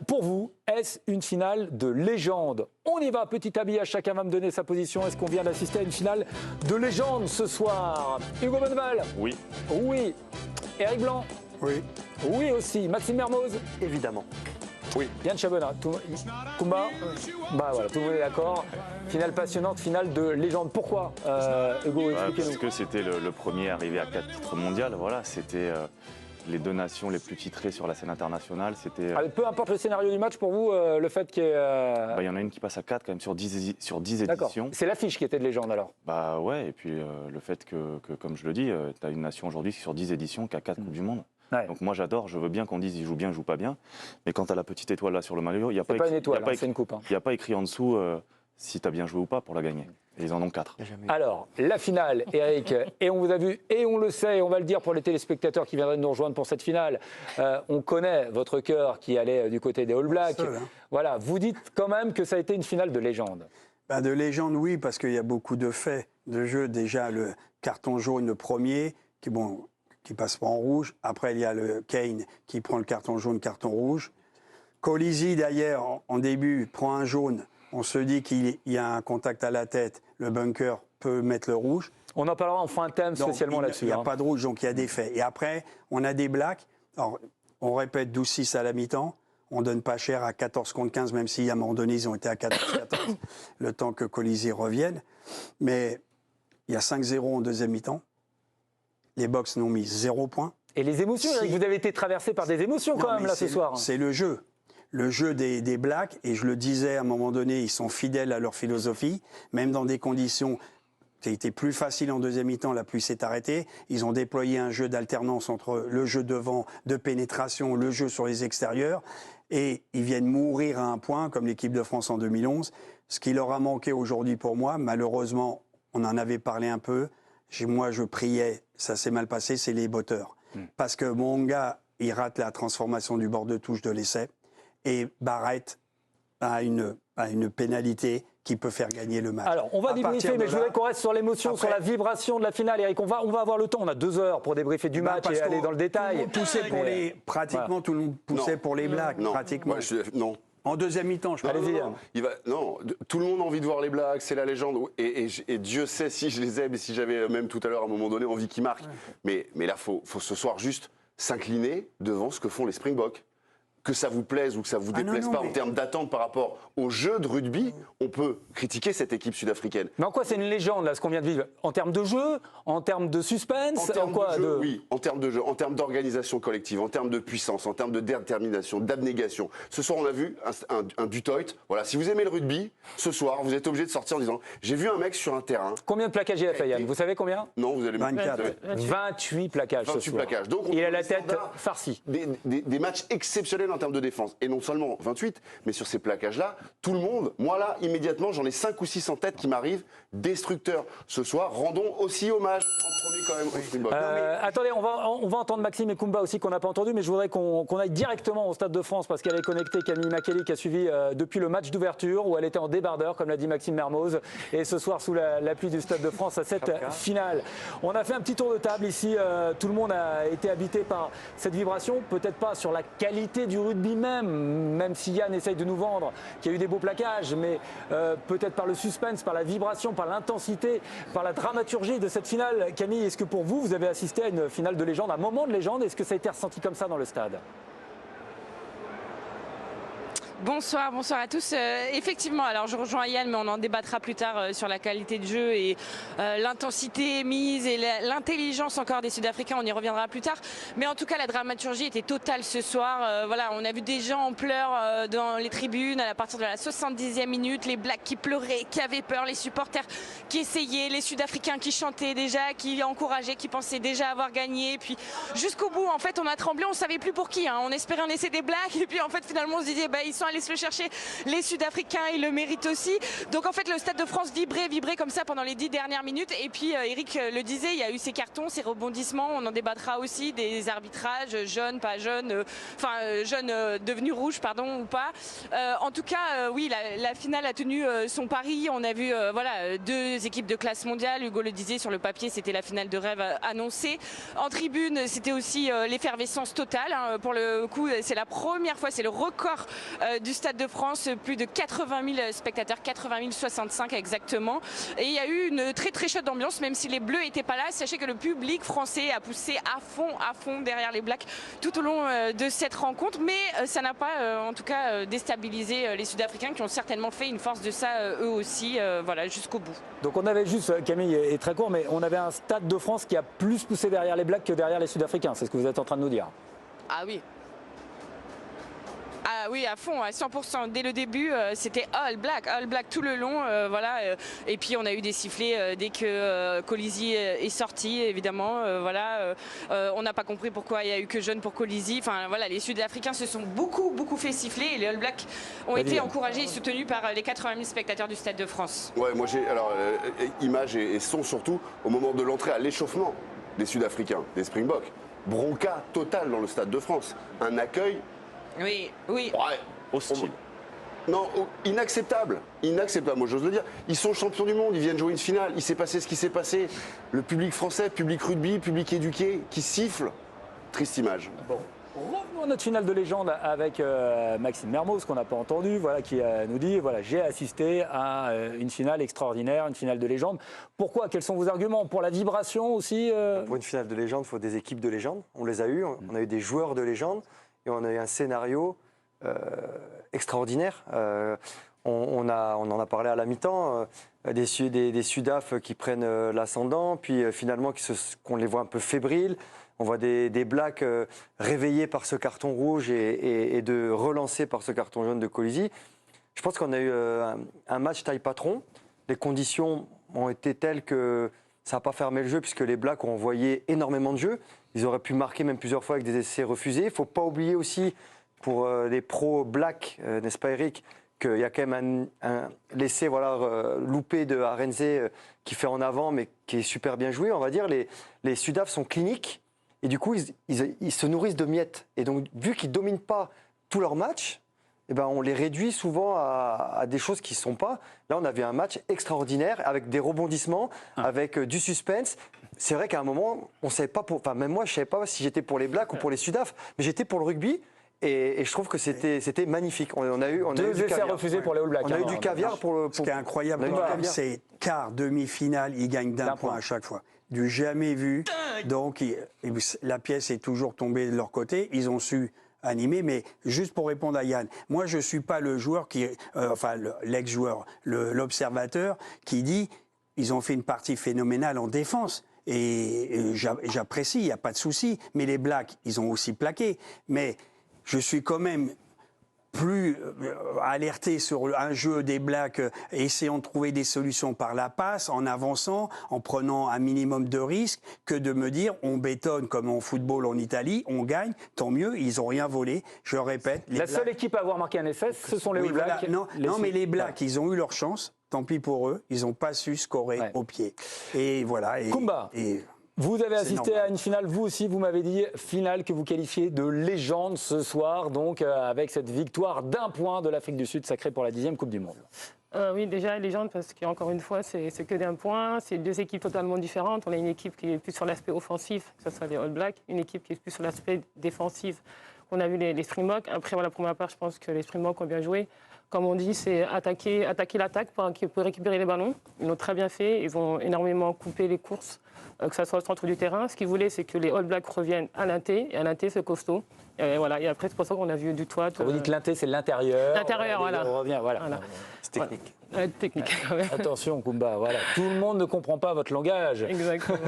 Pour vous, est-ce une finale de légende? On y va, petit habillage, chacun va me donner sa position. Est-ce qu'on vient d'assister à une finale de légende ce soir? Hugo Bonneval? Oui. Oui. Éric Blanc? Oui. Oui aussi. Maxime Mermoz? Évidemment. Oui. Yann Chabonat? Kumba? Bah voilà, tout le monde est d'accord. Finale passionnante, finale de légende. Pourquoi, Hugo, expliquez-nous. Parce que c'était le premier arrivé à 4 titres mondiaux. Voilà, c'était les deux nations les plus titrées sur la scène internationale. C'était. Peu importe le scénario du match, pour vous, le fait qu'il y ait. Il y en a une qui passe à 4 quand même sur 10 éditions. C'est l'affiche qui était de légende alors. Bah ouais, et puis le fait que comme je le dis, tu as une nation aujourd'hui sur 10 éditions qui a 4 Coupes du Monde. Ouais. Donc moi j'adore, je veux bien qu'on dise il joue bien, il joue pas bien. Mais quand tu as la petite étoile là sur le maillot, il n'y a pas une étoile, c'est une coupe. Il n'y a pas écrit en dessous si tu as bien joué ou pas pour la gagner. Et ils en ont 4. Alors, la finale, Eric, et on vous a vu, et on le sait, et on va le dire pour les téléspectateurs qui viendraient de nous rejoindre pour cette finale, on connaît votre cœur qui allait du côté des All Blacks. Voilà, vous dites quand même que ça a été une finale de légende. Bah, de légende, oui, parce qu'il y a beaucoup de faits de jeu. Déjà, le carton jaune, le premier, qui passe pas en rouge. Après, il y a le Kane qui prend le carton jaune, carton rouge. Colisi, d'ailleurs, en début, prend un jaune. On se dit qu'il y a un contact à la tête. Le bunker peut mettre le rouge. On en parlera en fin de thème spécialement là-dessus. Il n'y a pas de rouge, donc il y a des faits. Et après, on a des Blacks. Alors, on répète 12-6 à la mi-temps. On donne pas cher à 14 contre 15, même si à un moment donné, ils ont été à 14-14, le temps que Colisi revienne. Mais il y a 5-0 en deuxième mi-temps. Les Box n'ont mis 0 points. Et les émotions, Eric, vous avez été traversé par des émotions quand même là ce soir. C'est le jeu. Le jeu des Blacks, et je le disais à un moment donné, ils sont fidèles à leur philosophie, même dans des conditions qui étaient plus faciles en deuxième mi-temps, la pluie s'est arrêtée. Ils ont déployé un jeu d'alternance entre le jeu devant, de pénétration, le jeu sur les extérieurs, et ils viennent mourir à un point, comme l'équipe de France en 2011. Ce qui leur a manqué aujourd'hui pour moi, malheureusement, on en avait parlé un peu, moi je priais, ça s'est mal passé, c'est les botteurs. Parce que Monga, il rate la transformation du bord de touche de l'essai, et Barrett a une pénalité qui peut faire gagner le match. Alors, on va débriefer, mais je voudrais qu'on reste sur l'émotion, sur la vibration de la finale. Eric, on va avoir le temps, on a 2 heures pour débriefer du match et aller dans le détail. Pratiquement tout le monde poussait pour les Blacks, pratiquement. Non. En deuxième mi-temps, je crois. Non, tout le monde a envie de voir les Blacks, c'est la légende. Et Dieu sait si je les aime et si j'avais même tout à l'heure, à un moment donné, envie qu'ils marquent. Mais là, faut ce soir juste s'incliner devant ce que font les Springboks. Que ça vous plaise ou que ça vous déplaise pas en termes d'attente par rapport au jeu de rugby, on peut critiquer cette équipe sud-africaine. Mais en quoi c'est une légende là, ce qu'on vient de vivre? En termes de jeu, en termes de suspense, oui, en termes de jeu, en termes d'organisation collective, en termes de puissance, en termes de détermination, d'abnégation. Ce soir, on a vu un Dutoit. Voilà, si vous aimez le rugby, ce soir, vous êtes obligé de sortir en disant j'ai vu un mec sur un terrain. Combien de plaquages il a fait, Yann? Vous savez combien? Non, vous allez 24. 28 plaquages. 28 plaquages. Donc, il a la tête farcie. Des matchs exceptionnels en termes de défense. Et non seulement 28, mais sur ces plaquages-là, tout le monde, moi là, immédiatement, j'en ai 5 ou 6 en tête qui m'arrivent, destructeurs. Ce soir, rendons aussi hommage en premier quand même au Springbok. Attendez, on va entendre Maxime et Kumba aussi qu'on n'a pas entendu, mais je voudrais qu'on aille directement au Stade de France parce qu'elle est connectée Camille Makely qui a suivi depuis le match d'ouverture où elle était en débardeur, comme l'a dit Maxime Mermoz, et ce soir sous la pluie du Stade de France à cette finale. On a fait un petit tour de table ici, tout le monde a été habité par cette vibration, peut-être pas sur la qualité du rugby même si Yann essaye de nous vendre qu'il y a eu des beaux plaquages, mais peut-être par le suspense, par la vibration, par l'intensité, par la dramaturgie de cette finale. Camille, est-ce que pour vous, vous avez assisté à une finale de légende, un moment de légende? Est-ce que ça a été ressenti comme ça dans le stade? Bonsoir à tous. Effectivement, alors je rejoins Yann, mais on en débattra plus tard sur la qualité de jeu et l'intensité mise et l'intelligence encore des Sud-Africains. On y reviendra plus tard. Mais en tout cas, la dramaturgie était totale ce soir. Voilà, on a vu des gens en pleurs dans les tribunes à partir de la 70e minute. Les Blacks qui pleuraient, qui avaient peur, les supporters qui essayaient, les Sud-Africains qui chantaient déjà, qui encourageaient, qui pensaient déjà avoir gagné. Et puis jusqu'au bout, en fait, on a tremblé. On savait plus pour qui. On espérait un essai des Blacks et puis en fait, finalement, on se disait, ils sont aller se le chercher. Les Sud-Africains, ils le méritent aussi. Donc en fait, le Stade de France vibrait comme ça pendant les 10 dernières minutes. Et puis Eric le disait, il y a eu ces cartons, ces rebondissements. On en débattra aussi des arbitrages, jeunes, pas jeunes, jeunes devenus rouges, pardon, ou pas. En tout cas, oui, la finale a tenu son pari. On a vu voilà, 2 équipes de classe mondiale. Hugo le disait, sur le papier, c'était la finale de rêve annoncée. En tribune, c'était aussi l'effervescence totale. Hein. Pour le coup, c'est la première fois, c'est le record du Stade de France, plus de 80 000 spectateurs, 80 065 exactement. Et il y a eu une très très chaude ambiance, même si les Bleus n'étaient pas là. Sachez que le public français a poussé à fond derrière les Blacks tout au long de cette rencontre. Mais ça n'a pas, en tout cas, déstabilisé les Sud-Africains qui ont certainement fait une force de ça eux aussi, voilà, jusqu'au bout. Donc on avait juste, Camille est très court, mais on avait un Stade de France qui a plus poussé derrière les Blacks que derrière les Sud-Africains. C'est ce que vous êtes en train de nous dire. Ah oui. Ah oui, à fond, à 100%. Dès le début, c'était All Black tout le long. Voilà. Et puis on a eu des sifflets dès que Colisi est sorti, évidemment. Voilà. On n'a pas compris pourquoi il n'y a eu que jeune pour Colisi. Enfin voilà, les Sud-Africains se sont beaucoup fait siffler et les All Blacks ont été encouragés et soutenus par les 80 000 spectateurs du Stade de France. Ouais, moi j'ai alors images et son surtout au moment de l'entrée à l'échauffement des Sud-Africains, des Springboks. Bronca totale dans le Stade de France. Un accueil. Oui. Ouais. Hostile. Non, inacceptable. Inacceptable, moi j'ose le dire. Ils sont champions du monde, ils viennent jouer une finale. Il s'est passé ce qui s'est passé. Le public français, public rugby, public éduqué, qui siffle. Triste image. Bon. Revenons à notre finale de légende avec Maxime Mermoz, qu'on n'a pas entendu, voilà, qui nous dit voilà, j'ai assisté à une finale extraordinaire, une finale de légende. Pourquoi? Quels sont vos arguments? Pour la vibration aussi Pour une finale de légende, il faut des équipes de légende. On les a eues, on a eu des joueurs de légende et on a eu un scénario extraordinaire. On en a parlé à la mi-temps, des Sudaf qui prennent l'ascendant, puis finalement qu'on les voit un peu fébriles. On voit des Blacks réveillés par ce carton rouge et de relancés par ce carton jaune de Colisi. Je pense qu'on a eu un match taille patron. Les conditions ont été telles que ça n'a pas fermé le jeu puisque les Blacks ont envoyé énormément de jeux. Ils auraient pu marquer même plusieurs fois avec des essais refusés. Il ne faut pas oublier aussi pour les pros Blacks, n'est-ce pas Eric, qu'il y a quand même l'essai loupé de Arenze qui fait en avant mais qui est super bien joué. On va dire les Sudaf sont cliniques. Et du coup, ils se nourrissent de miettes. Et donc, vu qu'ils ne dominent pas tous leurs matchs, eh ben, on les réduit souvent à des choses qui ne sont pas. Là, on avait un match extraordinaire avec des rebondissements, avec du suspense. C'est vrai qu'à un moment, on ne savait pas, même moi, je ne savais pas si j'étais pour les Blacks ou pour les Sudaf, mais j'étais pour le rugby. Et je trouve que c'était magnifique. On a eu deux essais refusés pour les All Blacks. On a eu du caviar pour le. Ce qui est incroyable, c'est quart, demi-finale, ils gagnent d'un point à chaque fois. Du jamais vu. Donc, la pièce est toujours tombée de leur côté. Ils ont su animer. Mais juste pour répondre à Yann, moi, je ne suis pas le joueur l'ex-joueur, l'observateur qui dit ils ont fait une partie phénoménale en défense. Et j'apprécie, il n'y a pas de souci. Mais les Blacks, ils ont aussi plaqué. Mais je suis quand même plus alerté sur un jeu des Blacks, essayant de trouver des solutions par la passe, en avançant, en prenant un minimum de risques, que de me dire on bétonne comme en football en Italie, on gagne, tant mieux, ils n'ont rien volé. Je répète. La seule équipe à avoir marqué un essai, ce sont les All Blacks. Voilà. Non, mais les Blacks, ils ont eu leur chance. Tant pis pour eux, ils n'ont pas su scorer au pied. Et voilà. Kumba. Vous avez assisté à une finale, vous aussi, vous m'avez dit, finale que vous qualifiez de légende ce soir, donc avec cette victoire d'un point de l'Afrique du Sud sacrée pour la 10e Coupe du Monde. Oui, déjà légende parce qu'encore une fois, c'est que d'un point. C'est deux équipes totalement différentes. On a une équipe qui est plus sur l'aspect offensif, que ce soit les All Blacks, une équipe qui est plus sur l'aspect défensif. On a vu les Springboks. Après, la première part, je pense que les Springboks ont bien joué. Comme on dit, c'est attaquer l'attaque pour récupérer les ballons. Ils l'ont très bien fait. Ils ont énormément coupé les courses, que ce soit au centre du terrain. Ce qu'ils voulaient, c'est que les All Blacks reviennent à l'inté. Et à l'inté, c'est costaud. Et voilà. Et après, c'est pour ça qu'on a vu du toit. Vous dites que l'inté, c'est l'intérieur. L'intérieur, voilà. On revient, voilà. C'est technique. Technique. Attention, Kumba, voilà. Tout le monde ne comprend pas votre langage. Exactement. Du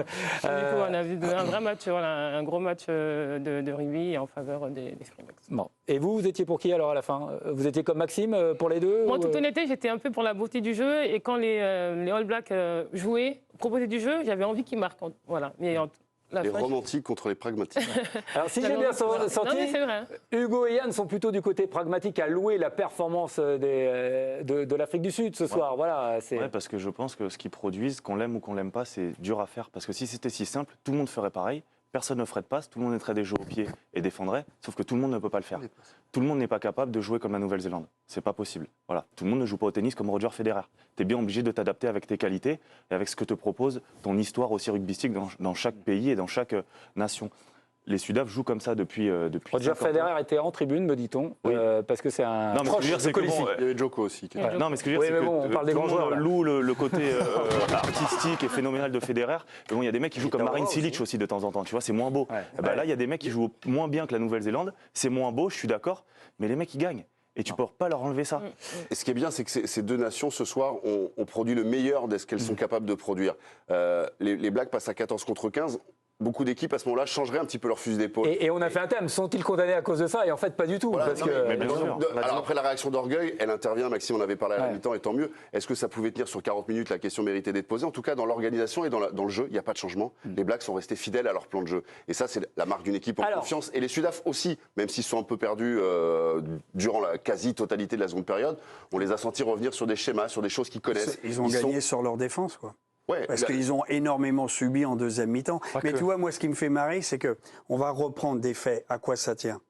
coup, on a vu un vrai match, un gros match de rugby en faveur des Springboks. Bon. Et vous étiez pour qui alors à la fin? Vous étiez comme Maxime pour les deux? Moi, en toute honnêteté, j'étais un peu pour la beauté du jeu. Et quand les All Blacks jouaient, proposaient du jeu, j'avais envie qu'ils marquent. Voilà. Mais La Les French- romantiques contre les pragmatiques. Alors, si j'ai bien Non, senti, mais c'est vrai. Hugo et Yann sont plutôt du côté pragmatique à louer la performance de l'Afrique du Sud ce soir. Voilà, c'est... Ouais, parce que je pense que ce qu'ils produisent, qu'on l'aime ou qu'on l'aime pas, c'est dur à faire. Parce que si c'était si simple, tout le monde ferait pareil. Personne ne ferait de passe, tout le monde mettrait des jeux au pied et défendrait, sauf que tout le monde ne peut pas le faire. Tout le monde n'est pas capable de jouer comme la Nouvelle-Zélande. C'est pas possible. Voilà. Tout le monde ne joue pas au tennis comme Roger Federer. Tu es bien obligé de t'adapter avec tes qualités et avec ce que te propose ton histoire aussi rugbystique dans chaque pays et dans chaque nation. Les Sudaf jouent comme ça depuis Roger 50 ans. Federer était en tribune, me dit-on, Oui. parce que c'est un Non, mais ce que je veux proche dire, de c'est que Colissi. bon, Il y avait Joko aussi. Ouais. Non, mais ce que je veux Oui, dire, c'est mais que bon, on parle des tout le grands monde joueurs, là. loue le côté artistique et phénoménal de Federer. Mais bon, il y a des mecs qui jouent comme Marin Cilic aussi de temps en temps. Tu vois, c'est moins beau. Ouais. Eh ben là, il y a des mecs qui jouent moins bien que la Nouvelle-Zélande. C'est moins beau, je suis d'accord. Mais les mecs, ils gagnent. Et tu peux pas leur enlever ça. Et ce qui est bien, c'est que ces deux nations, ce soir, ont produit le meilleur de ce qu'elles sont capables de produire. Les Blacks passent à 14 contre 15. Beaucoup d'équipes, à ce moment-là, changeraient un petit peu leur fusil d'épaule. Et on a fait un thème, sont-ils condamnés à cause de ça? Et en fait, pas du tout. Voilà, parce non, que, mais bien sûr. alors après la réaction d'orgueil, elle intervient, Maxime, on avait parlé à la Ouais. mi-temps, et tant mieux. Est-ce que ça pouvait tenir sur 40 minutes? La question méritait d'être posée. En tout cas, dans l'organisation et dans le jeu, il n'y a pas de changement. Les Blacks sont restés fidèles à leur plan de jeu. Et ça, c'est la marque d'une équipe en Alors. confiance. Et les Sudaf aussi, même s'ils sont un peu perdus durant la quasi-totalité de la seconde période, on les a sentis revenir sur des schémas, sur des choses qu'ils connaissent. Ils ont gagné sur leur défense, quoi. Ouais, Parce qu'ils ont énormément subi en deuxième mi-temps. Mais que. tu vois, moi, ce qui me fait marrer, c'est qu'on va reprendre des faits. À quoi ça tient?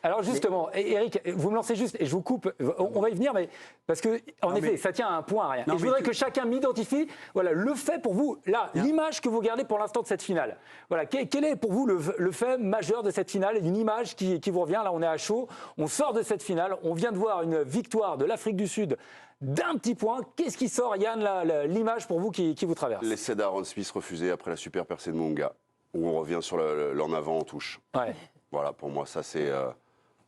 Alors justement, Eric, vous me lancez juste, et je vous coupe, on va y venir, mais parce que en Non, effet, mais- ça tient à un point, à rien. Non, Et je mais voudrais tu- que chacun m'identifie, voilà, le fait pour vous, là, l'image que vous gardez pour l'instant de cette finale. Voilà, quel est pour vous le fait majeur de cette finale, une image qui vous revient, là on est à chaud, on sort de cette finale, on vient de voir une victoire de l'Afrique du Sud d'un petit point. Qu'est-ce qui sort, Yann, l'image pour vous qui vous traverse? L'essai d'Aaron Smith refusé après la super percée de Munga, où on revient sur l'en avant en touche. Ouais. Voilà, pour moi, ça c'est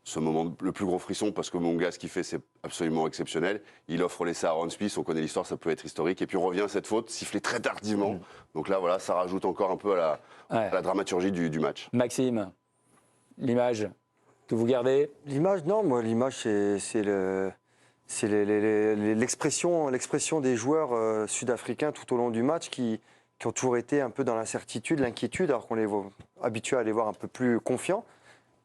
ce moment le plus gros frisson parce que Munga, ce qu'il fait, c'est absolument exceptionnel. Il offre l'essai à Aaron Smith, on connaît l'histoire, ça peut être historique. Et puis on revient à cette faute, sifflée très tardivement. Donc là, voilà, ça rajoute encore un peu à la dramaturgie du match. Maxime, l'image que vous gardez? L'image, non, moi, l'image, c'est l'expression des joueurs sud-africains tout au long du match qui ont toujours été un peu dans l'incertitude, l'inquiétude, alors qu'on les voit habitués à les voir un peu plus confiants.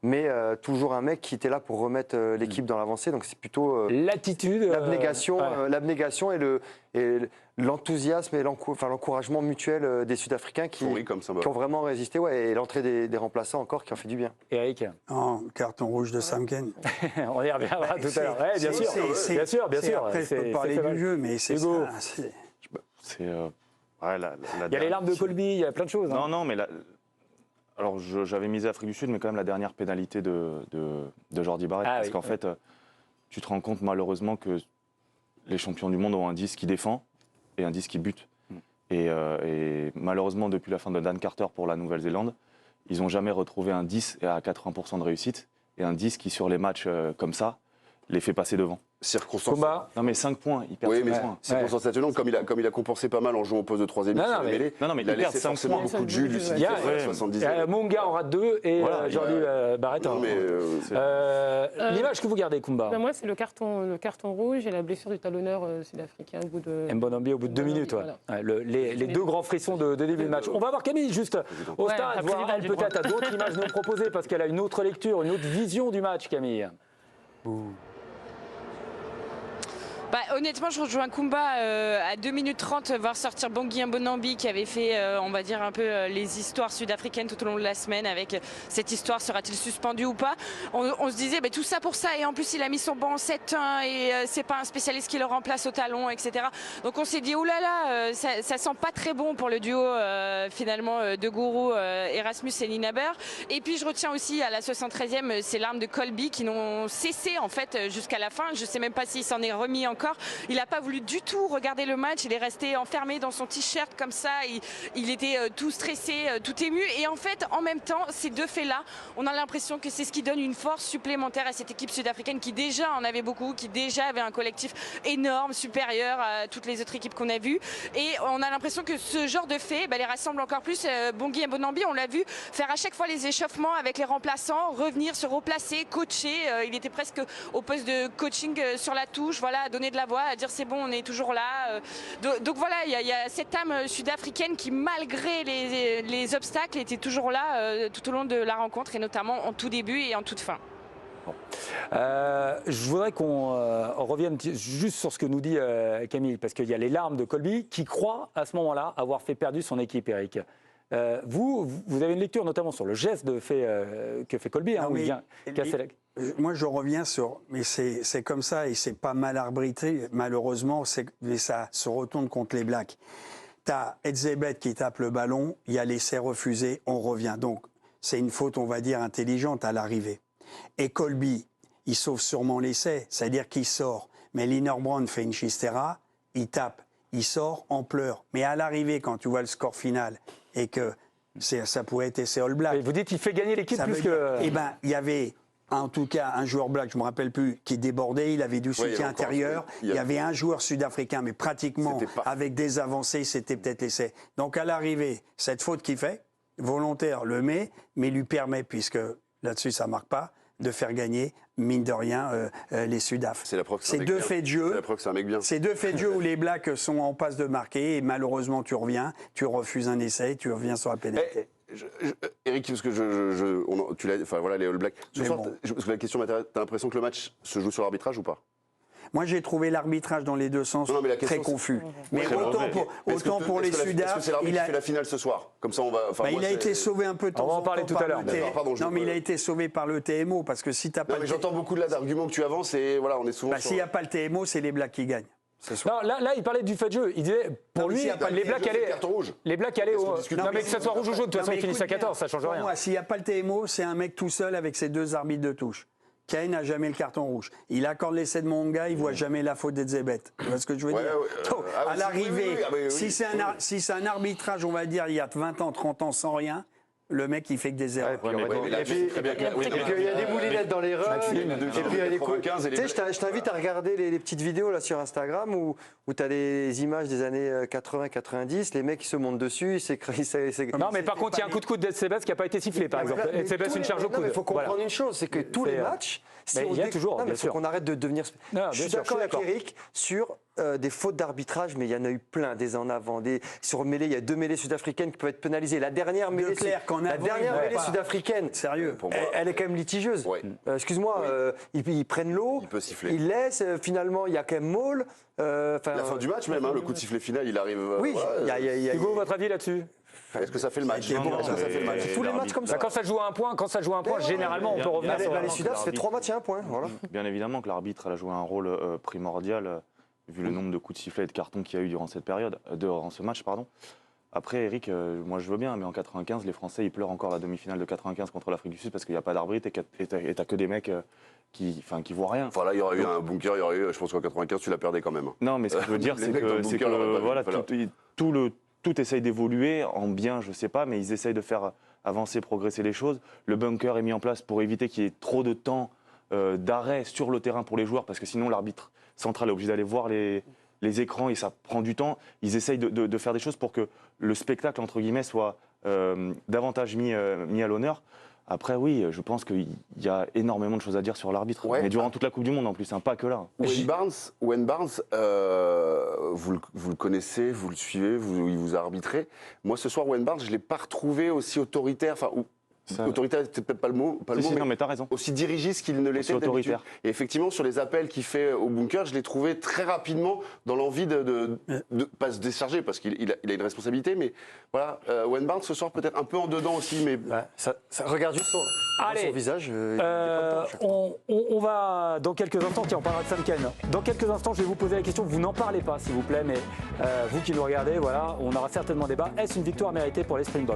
Mais toujours un mec qui était là pour remettre l'équipe dans l'avancée. Donc c'est plutôt L'attitude. l'abnégation et l'enthousiasme et l'encouragement mutuel des Sud-Africains qui Pourri comme symbole. ont vraiment résisté. Ouais, et l'entrée des remplaçants encore qui en fait du bien. Eric, En carton rouge de Sam Ken. on y reviendra tout à l'heure. Ouais, bien sûr, bien sûr. Après, je peux C'est parler fait mal. du jeu, mais c'est Hugo. ça. C'est ouais, Il y a les larmes de Colby, il y a plein de choses. hein. Non, mais alors j'avais misé Afrique du Sud, mais quand même la dernière pénalité de Jordi Barrett. Ah parce oui, qu'en fait, tu te rends compte malheureusement que les champions du monde ont un 10 qui défend et un 10 qui bute. Et malheureusement, depuis la fin de Dan Carter pour la Nouvelle-Zélande, ils n'ont jamais retrouvé un 10 à 80% de réussite et un 10 qui, sur les matchs comme ça, les fait passer devant. Circonstance. Combat. Non, mais 5 points, ils perdent Oui, 5 mais points. circonstance atténuante, comme il a compensé pas mal en jouant au poste de troisième ligne Non, sur non, les mais- mêlées, non, mais il a ils perdent laissé 5 forcément points. beaucoup de jus, lucidité, Il y a- à la 70e. Monga en rate 2 et Voilà, Jordi Barrett en Non, mais l'image que vous gardez, Kumba. Ben, moi, c'est le carton rouge et la blessure du talonneur sud-africain au bout de. Mbonambi au bout de 2 minutes. Ouais. Voilà. Ouais, les deux grands frissons de début de match. On va voir Camille juste au Ouais, stade, la voir présidente elle du peut-être droit. à d'autres images nous proposer parce qu'elle a une autre lecture, une autre vision du match, Camille. Bah, honnêtement, je rejoins Kumba à 2 minutes 30, voir sortir Bongi Mbonambi qui avait fait, on va dire, un peu les histoires sud-africaines tout au long de la semaine avec cette histoire, sera-t-il suspendu ou pas. On se disait, bah, tout ça pour ça, et en plus il a mis son banc en 7-1 et c'est pas un spécialiste qui le remplace au talon, etc. Donc on s'est dit, oulala, ça sent pas très bon pour le duo finalement de Gourou, Erasmus et Ninaber. Et puis je retiens aussi à la 73e ces larmes de Colby qui n'ont cessé en fait jusqu'à la fin. Je sais même pas s'il s'en est remis encore. Il n'a pas voulu du tout regarder le match. Il est resté enfermé dans son t-shirt comme ça. Il était tout stressé, tout ému. Et en fait, en même temps, ces deux faits-là, on a l'impression que c'est ce qui donne une force supplémentaire à cette équipe sud-africaine qui déjà en avait beaucoup, qui déjà avait un collectif énorme, supérieur à toutes les autres équipes qu'on a vues. Et on a l'impression que ce genre de faits les rassemble encore plus. Bongi Mbonambi, on l'a vu faire à chaque fois les échauffements avec les remplaçants, revenir se replacer, coacher. Il était presque au poste de coaching sur la touche, voilà, donner donner de la voix, à dire c'est bon, on est toujours là. Donc voilà, il y a cette âme sud-africaine qui, malgré les obstacles, était toujours là tout au long de la rencontre, et notamment en tout début et en toute fin. Bon. Je voudrais qu'on revienne juste sur ce que nous dit Camille, parce qu'il y a les larmes de Colby qui croit à ce moment-là avoir fait perdre son équipe, Eric. Vous avez une lecture notamment sur le geste que fait Colby, hein, où il vient casser la... Moi, je reviens sur... Mais c'est comme ça et c'est pas mal arbitré, malheureusement, mais ça se retourne contre les Blacks. Tu as Etzebeth qui tape le ballon, il y a l'essai refusé, on revient. Donc, c'est une faute, on va dire, intelligente à l'arrivée. Et Colby, il sauve sûrement l'essai, c'est-à-dire qu'il sort. Mais Linerbrandt fait une chistera, il tape, il sort, on pleure. Mais à l'arrivée, quand tu vois le score final et que ça pourrait être essai All Black... Et vous dites qu'il fait gagner l'équipe plus que... Eh bien, il y avait... En tout cas, un joueur black, je ne me rappelle plus, qui débordait, il avait du soutien intérieur. Il y avait un joueur sud-africain, mais pratiquement avec des avancées, c'était peut-être l'essai. Donc à l'arrivée, cette faute qu'il fait, volontaire le met, mais lui permet, puisque là-dessus ça ne marque pas, de faire gagner, mine de rien, les Sudaf. C'est la preuve que c'est un mec bien. C'est la preuve que c'est un mec bien. C'est deux faits de jeu où les Blacks sont en passe de marquer, et malheureusement tu reviens, tu refuses un essai, tu reviens sur la pénalité. Eric, parce que tu l'as, enfin voilà, les All Blacks. Ce soir, parce que la question m'intéresse, t'as l'impression que le match se joue sur l'arbitrage ou pas? Moi, j'ai trouvé l'arbitrage dans les deux sens très confus. Mais autant pour les Sudaf, est-ce que c'est l'arbitre qui fait la finale ce soir? Comme ça, on va. Il a été sauvé un peu de temps. On va en parler tout à l'heure. Non, mais il a été sauvé par le TMO parce que si t'as pas. Non, mais j'entends beaucoup d'arguments que tu avances et voilà, on est souvent. S'il n'y a pas le TMO, c'est les Blacks qui gagnent. Non, là, il parlait du fait de jeu. Il disait, pour lui, les Blacks allaient. Les Blacks allaient. Non, mais que ça soit rouge ou jaune, de toute façon, ils finissent à 14, ça change rien. Moi, s'il n'y a pas le TMO, c'est un mec tout seul avec ses deux arbitres de touche. Kane n'a jamais le carton rouge. Il accorde l'essai de Monga, il ne voit jamais la faute d'Etzebeth. Tu vois ce que je veux dire? À l'arrivée, si c'est un arbitrage, on va dire, il y a 20 ans, 30 ans sans rien, le mec, il fait que des erreurs. Et puis, il y a des moulinettes dans les runs. Et puis, il y a des coups. Tu sais, je t'invite à regarder les petites vidéos là sur Instagram où tu as des images des années 80-90. Les mecs, ils se montent dessus. Non, mais par contre, il y a un coup de coude d'Etzebeth qui n'a pas été sifflé, par exemple. Etzebeth, une charge au coude. Il faut comprendre une chose, c'est que tous les matchs, il y a toujours, il faut qu'on arrête de devenir... Je suis d'accord avec Eric sur des fautes d'arbitrage, mais il y en a eu plein, des en avant, sur mêlée, il y a 2 mêlées sud-africaines qui peuvent être pénalisées. La dernière mêlée sud-africaine, sérieux, elle est quand même litigieuse. Excuse-moi, ils prennent l'eau, ils laissent, finalement, il y a quand même Maul. La fin du match même, le coup de sifflet final, il arrive... Oui, Hugo, votre avis là-dessus? Est-ce que ça fait le match? Tous les matchs comme ça. Quand ça joue à un point, généralement, on peut revenir sur les Sudaf, ça fait 3 matchs et 1 point. Bien évidemment que l'arbitre a joué un rôle primordial, vu le nombre de coups de sifflet et de cartons qu'il y a eu durant ce match. Après, Eric, moi je veux bien, mais en 95, les Français, ils pleurent encore la demi-finale de 95 contre l'Afrique du Sud parce qu'il n'y a pas d'arbitre et t'as que des mecs qui voient rien. Voilà, il y aurait eu un bunker, je pense qu'en 95, tu l'as perdu quand même. Non, mais ce que je veux dire, c'est que voilà, tout essaye d'évoluer en bien, je sais pas, mais ils essayent de faire avancer, progresser les choses. Le bunker est mis en place pour éviter qu'il y ait trop de temps d'arrêt sur le terrain pour les joueurs, parce que sinon l'arbitre central est obligé d'aller voir les écrans et ça prend du temps. Ils essayent de faire des choses pour que le spectacle, entre guillemets, soit davantage mis à l'honneur. Après, oui, je pense qu'il y a énormément de choses à dire sur l'arbitre. Mais durant toute la Coupe du Monde, en plus, pas que là. Wayne Barnes, vous le connaissez, vous le suivez, il vous a arbitré. Moi, ce soir, Wayne Barnes, je ne l'ai pas retrouvé aussi autoritaire. Autoritaire, c'est peut-être pas le mot. Non, mais t'as raison. Aussi dirigiste qu'il ne l'était d'habitude. Et effectivement, sur les appels qu'il fait au bunker, je l'ai trouvé très rapidement dans l'envie de pas se décharger, parce qu'il a une responsabilité. Mais voilà, Wayne Barnes ce soir peut-être un peu en dedans aussi. Mais ça regarde juste son visage. On va dans quelques instants, on parlera de Sam Cane. Dans quelques instants, je vais vous poser la question. Vous n'en parlez pas, s'il vous plaît, mais vous qui nous regardez, voilà, on aura certainement débat. Est-ce une victoire méritée pour les Springboks?